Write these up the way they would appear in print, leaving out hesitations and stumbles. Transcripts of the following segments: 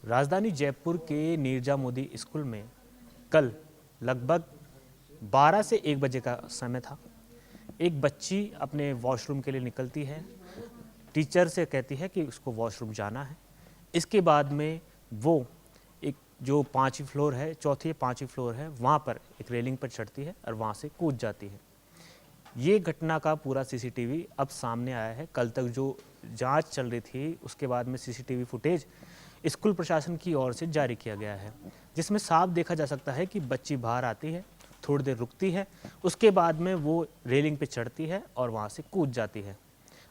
राजधानी जयपुर के नीरजा मोदी स्कूल में कल लगभग 12 से 1 बजे का समय था। एक बच्ची अपने वॉशरूम के लिए निकलती है, टीचर से कहती है कि उसको वॉशरूम जाना है। इसके बाद में वो एक जो 5वीं फ्लोर है, चौथी 5वीं फ्लोर है, वहाँ पर एक रेलिंग पर चढ़ती है और वहाँ से कूद जाती है। ये घटना का पूरा सीसीटीवी अब सामने आया है। कल तक जो जांच चल रही थी उसके बाद में सीसीटीवी फुटेज स्कूल प्रशासन की ओर से जारी किया गया है, जिसमें साफ देखा जा सकता है कि बच्ची बाहर आती है, थोड़ी देर रुकती है, उसके बाद में वो रेलिंग पे चढ़ती है और वहाँ से कूद जाती है।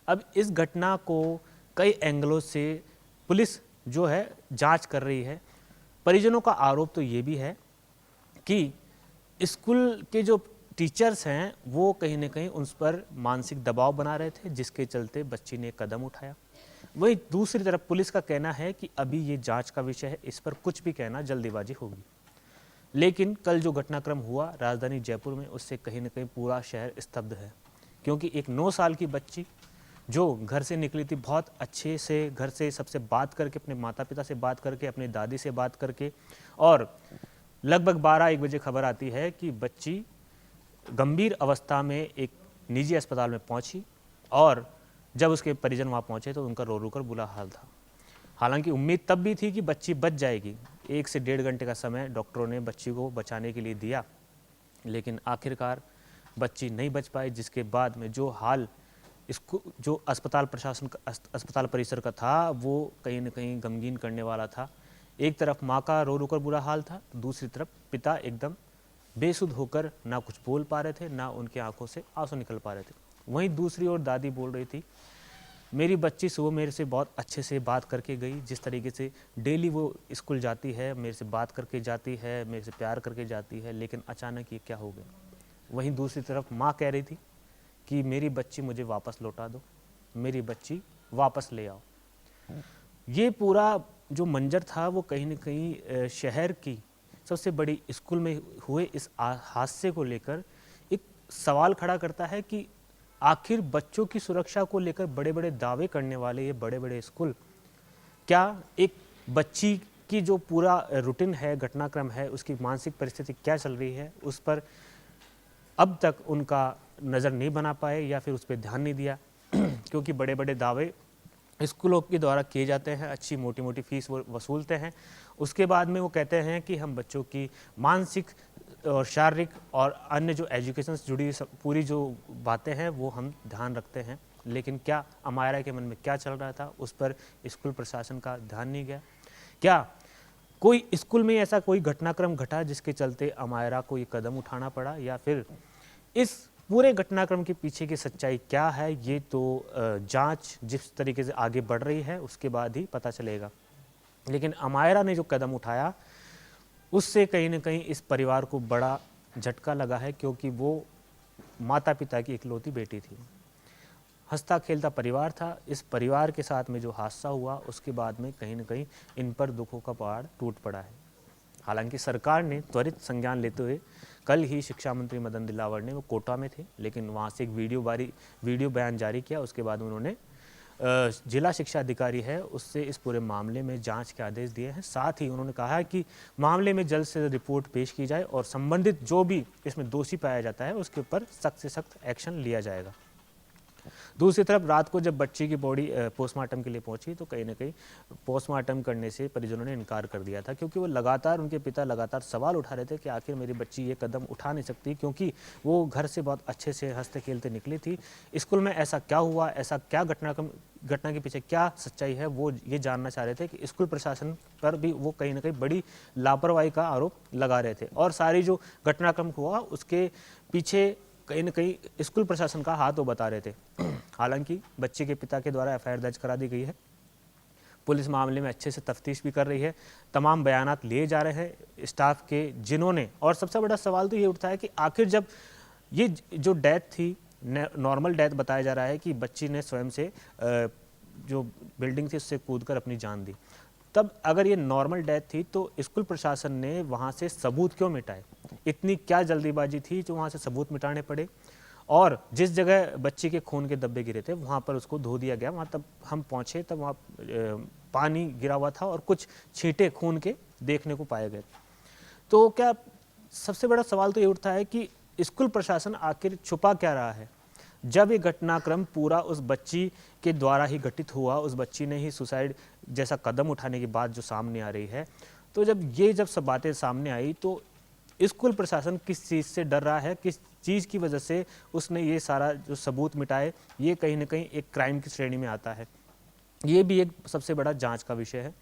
अब इस घटना को कई एंगलों से पुलिस जो है जांच कर रही है। परिजनों का आरोप तो ये भी है कि स्कूल के जो टीचर्स हैं वो कहीं ना कहीं उन पर मानसिक दबाव बना रहे थे, जिसके चलते बच्ची ने कदम उठाया। वहीं दूसरी तरफ पुलिस का कहना है कि अभी ये जांच का विषय है, इस पर कुछ भी कहना जल्दीबाजी होगी। लेकिन कल जो घटनाक्रम हुआ राजधानी जयपुर में, उससे कहीं ना कहीं पूरा शहर स्तब्ध है, क्योंकि एक 9 साल की बच्ची जो घर से निकली थी बहुत अच्छे से, घर से सबसे बात करके, अपने माता पिता से बात करके, अपनी दादी से बात करके, और लगभग 12-1 बजे खबर आती है कि बच्ची गंभीर अवस्था में एक निजी अस्पताल में पहुंची और जब उसके परिजन वहां पहुंचे तो उनका रो रो कर बुरा हाल था। हालांकि उम्मीद तब भी थी कि बच्ची बच जाएगी। 1 से 1.5 घंटे का समय डॉक्टरों ने बच्ची को बचाने के लिए दिया, लेकिन आखिरकार बच्ची नहीं बच पाई, जिसके बाद में जो हाल इसको जो अस्पताल प्रशासन का अस्पताल परिसर का था वो कहीं ना कहीं गमगीन करने वाला था। एक तरफ माँ का रो रो कर बुरा हाल था, दूसरी तरफ पिता एकदम बेसुध होकर ना कुछ बोल पा रहे थे, ना उनकी आंखों से आंसू निकल पा रहे थे। वहीं दूसरी ओर दादी बोल रही थी, मेरी बच्ची सुबह मेरे से बहुत अच्छे से बात करके गई, जिस तरीके से डेली वो स्कूल जाती है, मेरे से बात करके जाती है, मेरे से प्यार करके जाती है, लेकिन अचानक ये क्या हो गया। वहीं दूसरी तरफ माँ कह रही थी कि मेरी बच्ची मुझे वापस लौटा दो, मेरी बच्ची वापस ले आओ। ये पूरा जो मंजर था वो कहीं न कहीं शहर की सबसे बड़ी स्कूल में हुए इस हादसे को लेकर एक सवाल खड़ा करता है कि आखिर बच्चों की सुरक्षा को लेकर बड़े बड़े दावे करने वाले ये बड़े बड़े स्कूल, क्या एक बच्ची की जो पूरा रूटीन है, घटनाक्रम है, उसकी मानसिक परिस्थिति क्या चल रही है, उस पर अब तक उनका नज़र नहीं बना पाए या फिर उस पर ध्यान नहीं दिया। क्योंकि बड़े बड़े दावे स्कूलों के द्वारा किए जाते हैं, अच्छी मोटी मोटी फीस वो वसूलते हैं, उसके बाद में वो कहते हैं कि हम बच्चों की मानसिक और शारीरिक और अन्य जो एजुकेशन से जुड़ी पूरी जो बातें हैं वो हम ध्यान रखते हैं। लेकिन क्या अमायरा के मन में क्या चल रहा था, उस पर स्कूल प्रशासन का ध्यान नहीं गया। क्या कोई स्कूल में ऐसा कोई घटनाक्रम घटा जिसके चलते अमायरा को ये कदम उठाना पड़ा, या फिर इस पूरे घटनाक्रम के पीछे की सच्चाई क्या है, ये तो जांच जिस तरीके से आगे बढ़ रही है उसके बाद ही पता चलेगा। लेकिन अमायरा ने जो कदम उठाया उससे कहीं ना कहीं इस परिवार को बड़ा झटका लगा है, क्योंकि वो माता पिता की इकलौती बेटी थी, हंसता खेलता परिवार था। इस परिवार के साथ में जो हादसा हुआ उसके बाद में कहीं ना कहीं इन पर दुखों का पहाड़ टूट पड़ा है। हालांकि सरकार ने त्वरित संज्ञान लेते हुए कल ही शिक्षा मंत्री मदन दिलावर ने, वो कोटा में थे, लेकिन वहाँ से एक वीडियो बयान जारी किया। उसके बाद उन्होंने जिला शिक्षा अधिकारी है उससे इस पूरे मामले में जांच के आदेश दिए हैं। साथ ही उन्होंने कहा है कि मामले में जल्द से जल्द रिपोर्ट पेश की जाए और संबंधित जो भी इसमें दोषी पाया जाता है उसके ऊपर सख्त से सख्त एक्शन लिया जाएगा। दूसरी तरफ रात को जब बच्ची की बॉडी पोस्टमार्टम के लिए पहुंची तो कहीं ना कहीं पोस्टमार्टम करने से परिजनों ने इनकार कर दिया था, क्योंकि वो लगातार, उनके पिता लगातार सवाल उठा रहे थे कि आखिर मेरी बच्ची ये कदम उठा नहीं सकती, क्योंकि वो घर से बहुत अच्छे से हंसते खेलते निकली थी। स्कूल में ऐसा क्या हुआ, ऐसा क्या घटना के पीछे क्या सच्चाई है, वो ये जानना चाह रहे थे कि स्कूल प्रशासन पर भी वो कहीं ना कहीं बड़ी लापरवाही का आरोप लगा रहे थे। और सारी जो घटनाक्रम हुआ उसके पीछे कहीं ना कहीं स्कूल प्रशासन का हाथ वो बता रहे थे। हालांकि बच्चे के पिता के द्वारा एफआईआर दर्ज करा दी गई है, पुलिस मामले में अच्छे से तफ्तीश भी कर रही है, तमाम बयानात लिए जा रहे हैं स्टाफ के, जिन्होंने, और सबसे बड़ा सवाल तो ये उठता है कि आखिर जब ये जो डेथ थी, नॉर्मल डेथ बताया जा रहा है कि बच्ची ने स्वयं से जो बिल्डिंग थी उससे कूदकर अपनी जान दी, तब अगर ये नॉर्मल डेथ थी तो स्कूल प्रशासन ने वहाँ से सबूत क्यों मिटाए? इतनी क्या जल्दीबाजी थी जो वहाँ से सबूत मिटाने पड़े? और जिस जगह बच्ची के खून के धब्बे गिरे थे वहाँ पर उसको धो दिया गया। वहाँ तब हम पहुँचे तब वहाँ पानी गिरा हुआ था और कुछ छींटे खून के देखने को पाए गए। तो क्या सबसे बड़ा सवाल तो ये उठता है कि स्कूल प्रशासन आखिर छुपा क्या रहा है? जब ये घटनाक्रम पूरा उस बच्ची के द्वारा ही घटित हुआ, उस बच्ची ने ही सुसाइड जैसा कदम उठाने की बात जो सामने आ रही है, तो जब सब बातें सामने आई तो स्कूल प्रशासन किस चीज़ से डर रहा है, किस चीज़ की वजह से उसने ये सारा जो सबूत मिटाए, ये कहीं ना कहीं एक क्राइम की श्रेणी में आता है। ये भी एक सबसे बड़ा जांच का विषय है।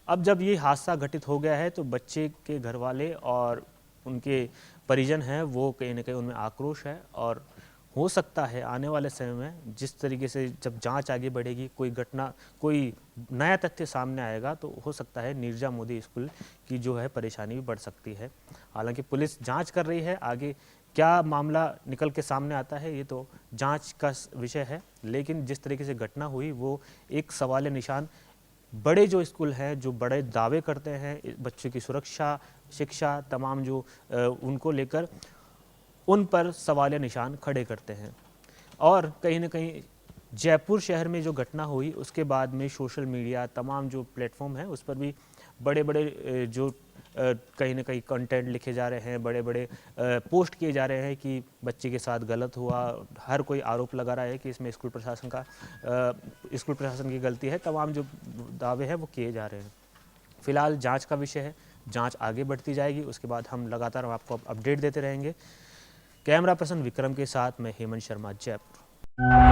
अब जब ये हादसा घटित हो गया है तो बच्चे के घर वाले और उनके परिजन हैं वो कहीं ना कहीं उनमें आक्रोश है, और हो सकता है आने वाले समय में जिस तरीके से जब जांच आगे बढ़ेगी, कोई नया तथ्य सामने आएगा तो हो सकता है नीरजा मोदी स्कूल की जो है परेशानी भी बढ़ सकती है। हालांकि पुलिस जांच कर रही है, आगे क्या मामला निकल के सामने आता है ये तो जांच का विषय है, लेकिन जिस तरीके से घटना हुई वो एक सवाल निशान बड़े जो स्कूल हैं जो बड़े दावे करते हैं बच्चों की सुरक्षा, शिक्षा तमाम जो उनको लेकर उन पर सवाल निशान खड़े करते हैं। और कहीं ना कहीं जयपुर शहर में जो घटना हुई उसके बाद में सोशल मीडिया तमाम जो प्लेटफॉर्म हैं उस पर भी बड़े बड़े जो कहीं ना कहीं कंटेंट लिखे जा रहे हैं, बड़े बड़े पोस्ट किए जा रहे हैं कि बच्चे के साथ गलत हुआ। हर कोई आरोप लगा रहा है कि इसमें स्कूल प्रशासन की गलती है। तमाम जो दावे हैं वो किए जा रहे हैं। फिलहाल जांच का विषय है, जांच आगे बढ़ती जाएगी, उसके बाद हम लगातार आपको अपडेट देते रहेंगे। कैमरा पर्सन विक्रम के साथ मैं हेमंत शर्मा, जयपुर।